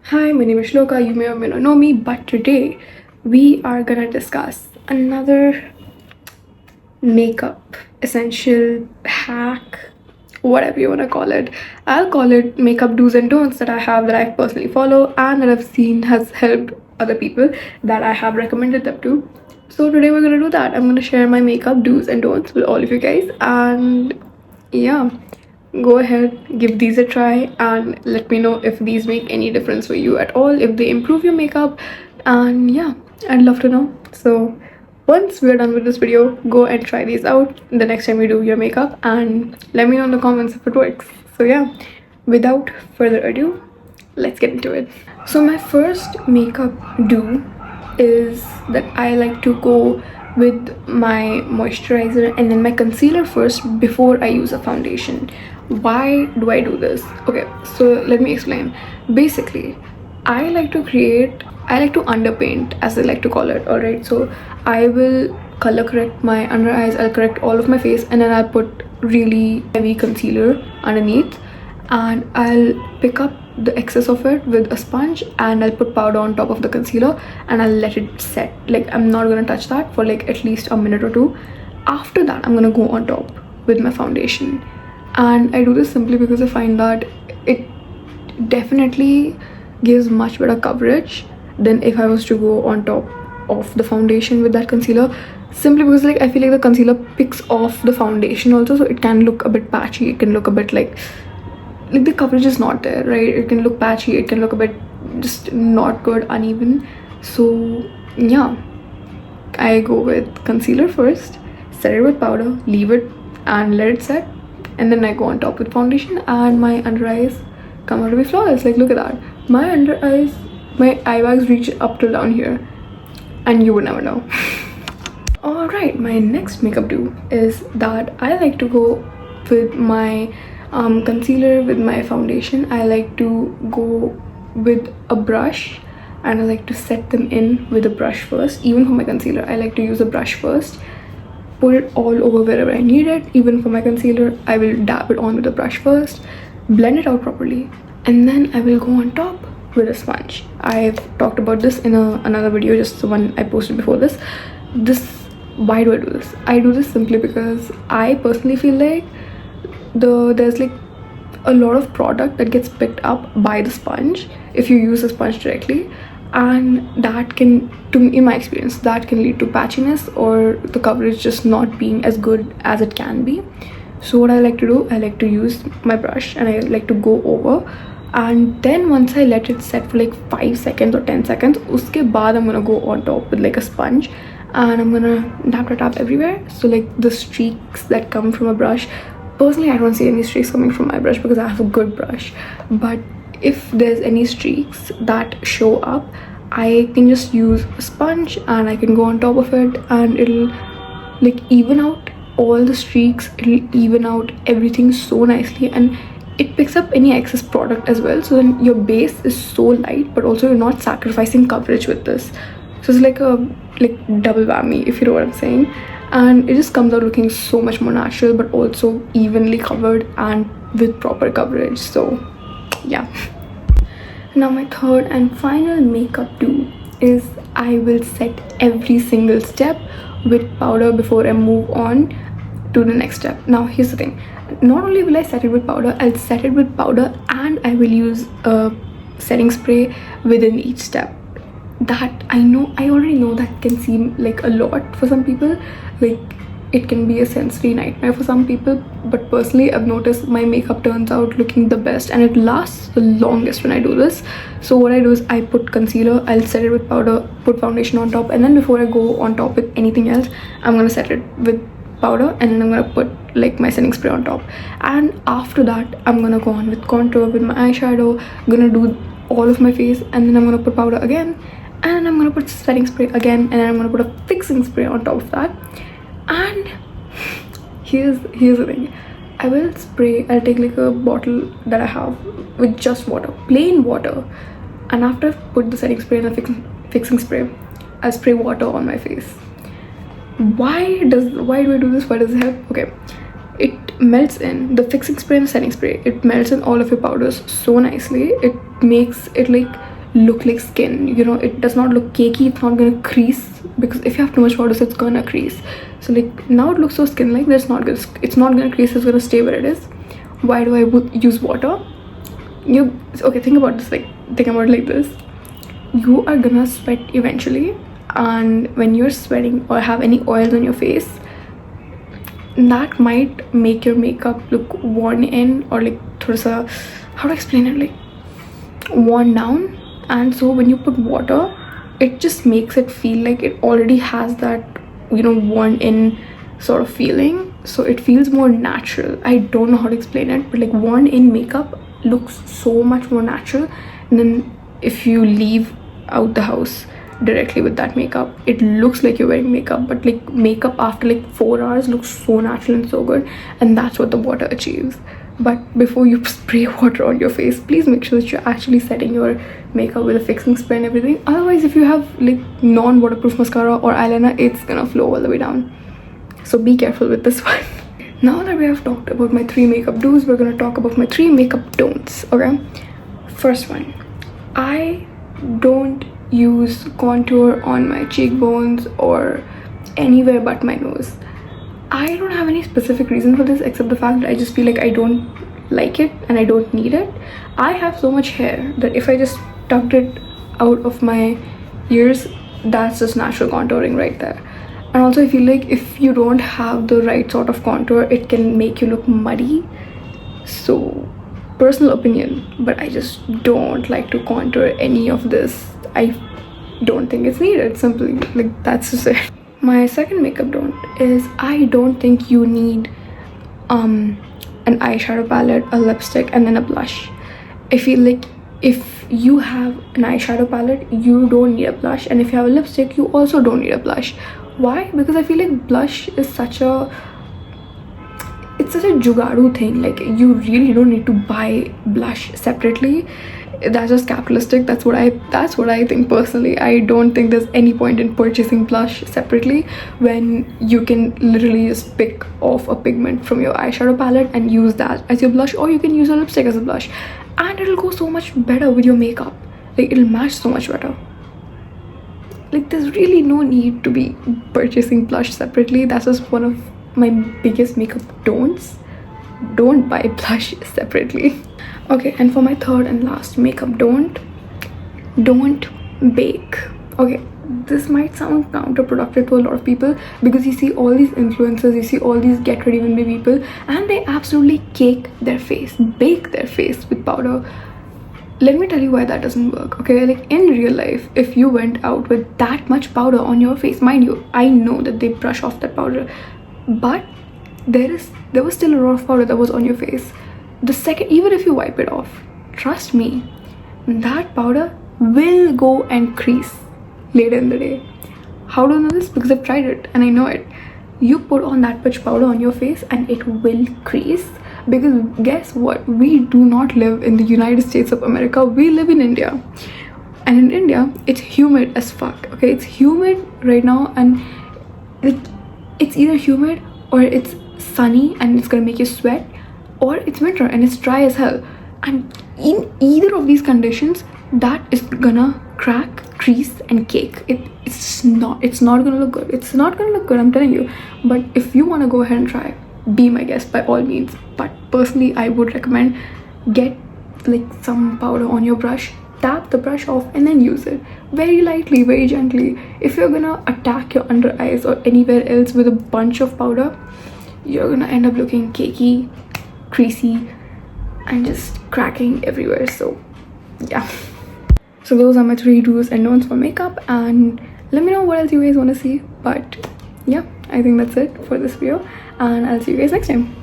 Hi, my name is Shloka. You may or may not know me, but today we are gonna discuss another makeup essential hack, whatever you wanna call it. I'll call it makeup do's and don'ts that I have that I personally follow and that I've seen has helped other people that I have recommended them to. So today we're gonna do that. I'm gonna share my makeup do's and don'ts with all of you guys, and yeah, go ahead, give these a try and let me know if these make any difference for you at all, if they improve your makeup. And yeah, I'd love to know. So once we're done with this video, go and try these out the next time you do your makeup and let me know in the comments if it works. So yeah, without further ado, let's get into it. So my first makeup do is that I like to go with my moisturizer and then my concealer first before I use a foundation. Why do I do this? Okay, so let me explain. Basically, I like to underpaint, as I like to call it. Alright, so I will color correct my under eyes, I'll correct all of my face, and then I'll put really heavy concealer underneath, and I'll pick up the excess of it with a sponge and I'll put powder on top of the concealer and I'll let it set. Like, I'm not gonna touch that for like at least a minute or two. After that, I'm gonna go on top with my foundation, and I do this simply because I find that it definitely gives much better coverage than if I was to go on top of the foundation with that concealer, simply because like I feel like the concealer picks off the foundation also, so it can look a bit patchy, it can look a bit like the coverage is not there, right? It can look patchy, it can look a bit just not good, uneven. So yeah, I go with concealer first, set it with powder, leave it and let it set, and then I go on top with foundation and my under eyes come out to be flawless. Like, look at that. My under eyes, my eye bags reach up till down here, and you would never know. Alright, my next makeup do is that I like to go with my concealer with my foundation. I like to go with a brush and I like to set them in with a brush first. Even for my concealer, I like to use a brush first, put it all over wherever I need it. Even for my concealer, I will dab it on with a brush first, blend it out properly, and then I will go on top with a sponge. I've talked about this in another video, just the one I posted before this. Why do I do this? I do this simply because I personally feel like there's like a lot of product that gets picked up by the sponge if you use the sponge directly, and that can, in my experience, that can lead to patchiness or the coverage just not being as good as it can be. So what I like to do, I like to use my brush and I like to go over, and then once I let it set for like 5 seconds or 10 seconds, uske baad I'm gonna go on top with like a sponge and I'm gonna tap everywhere. So like the streaks that come from a brush, personally I don't see any streaks coming from my brush because I have a good brush, but if there's any streaks that show up, I can just use a sponge and I can go on top of it and it'll like even out all the streaks, it'll even out everything so nicely, and it picks up any excess product as well. So then your base is so light, but also you're not sacrificing coverage with this. So it's like a double whammy, if you know what I'm saying. And it just comes out looking so much more natural, but also evenly covered and with proper coverage. So yeah. Now my third and final makeup do is I will set every single step with powder before I move on to the next step. Now here's the thing, not only will I set it with powder, I'll set it with powder and I will use a setting spray within each step. That I already know that can seem like a lot for some people, like it can be a sensory nightmare for some people, but personally I've noticed my makeup turns out looking the best and it lasts the longest when I do this. So what I do is I put concealer, I'll set it with powder, put foundation on top, and then before I go on top with anything else, I'm gonna set it with powder and then I'm gonna put like my setting spray on top, and after that I'm gonna go on with contour with my eyeshadow, gonna do all of my face, and then I'm gonna put powder again, and I'm gonna put setting spray again, and then I'm gonna put a fixing spray on top of that. And here's the thing, I'll take like a bottle that I have with just water, plain water, and after I've put the setting spray and the fixing spray, I'll spray water on my face. Why do I do this? Why does it help? Okay, it melts in the fixing spray and the setting spray, it melts in all of your powders so nicely. It makes it like look like skin. You know, it does not look cakey, it's not gonna crease, because if you have too much powder, so it's gonna crease. So like now it looks so skin like, that's not good. It's not gonna crease, it's gonna stay where it is. Why do I use water? Okay, think about this, like think about it like this. You are gonna sweat eventually, and when you're sweating or have any oils on your face, that might make your makeup look worn in, or like thoda sa, how to explain it, like worn down. And so when you put water, it just makes it feel like it already has that, you know, worn in sort of feeling, so it feels more natural. I don't know how to explain it, but like worn in makeup looks so much more natural. And then if you leave out the house directly with that makeup, it looks like you're wearing makeup, but like makeup after like 4 hours looks so natural and so good, and that's what the water achieves. But before you spray water on your face, please make sure that you're actually setting your makeup with a fixing spray and everything. Otherwise, if you have like non-waterproof mascara or eyeliner, it's gonna flow all the way down. So be careful with this one. Now that we have talked about my 3 makeup do's, we're gonna talk about my 3 makeup don'ts. Okay, first one, I don't use contour on my cheekbones or anywhere but my nose. I don't have any specific reason for this, except the fact that I just feel like I don't like it and I don't need it. I have so much hair that if I just tucked it out of my ears, that's just natural contouring right there. And also I feel like if you don't have the right sort of contour, it can make you look muddy. So personal opinion, but I just don't like to contour any of this. I don't think it's needed, simply, like that's just it. My second makeup don't is, I don't think you need an eyeshadow palette, a lipstick, and then a blush. I feel like if you have an eyeshadow palette, you don't need a blush, and if you have a lipstick, you also don't need a blush. Why? Because I feel like blush is such a jugadu thing. Like, you really don't need to buy blush separately. That's just capitalistic. That's what I think personally. I don't think there's any point in purchasing blush separately when you can literally just pick off a pigment from your eyeshadow palette and use that as your blush, or you can use a lipstick as a blush, and it'll go so much better with your makeup. Like, it'll match so much better. Like, there's really no need to be purchasing blush separately. That's just one of my biggest makeup don'ts. Don't buy blush separately. Okay, and for my third and last makeup don't bake. Okay, this might sound counterproductive to a lot of people, because you see all these influencers, you see all these get ready with me people, and they absolutely bake their face with powder. Let me tell you why that doesn't work. Okay, like in real life, if you went out with that much powder on your face, mind you, I know that they brush off that powder, but there was still a lot of powder that was on your face. The second, even if you wipe it off, trust me, that powder will go and crease later in the day. How do I know this? Because I've tried it and I know it. You put on that much powder on your face and it will crease, because guess what? We do not live in the United States of America. We live in India, and in India it's humid as fuck. Okay, it's humid right now, and it's either humid or it's sunny and it's gonna make you sweat, or it's winter and it's dry as hell. And in either of these conditions, that is gonna crack, crease, and cake. It's not gonna look good. It's not gonna look good, I'm telling you. But if you want to go ahead and try, be my guest by all means. But personally, I would recommend get like some powder on your brush, tap the brush off, and then use it very lightly, very gently. If you're gonna attack your under eyes or anywhere else with a bunch of powder, you're gonna end up looking cakey, creasy, and just cracking everywhere. So yeah, so those are my 3 do's and don'ts for makeup, and let me know what else you guys want to see. But yeah, I think that's it for this video, and I'll see you guys next time.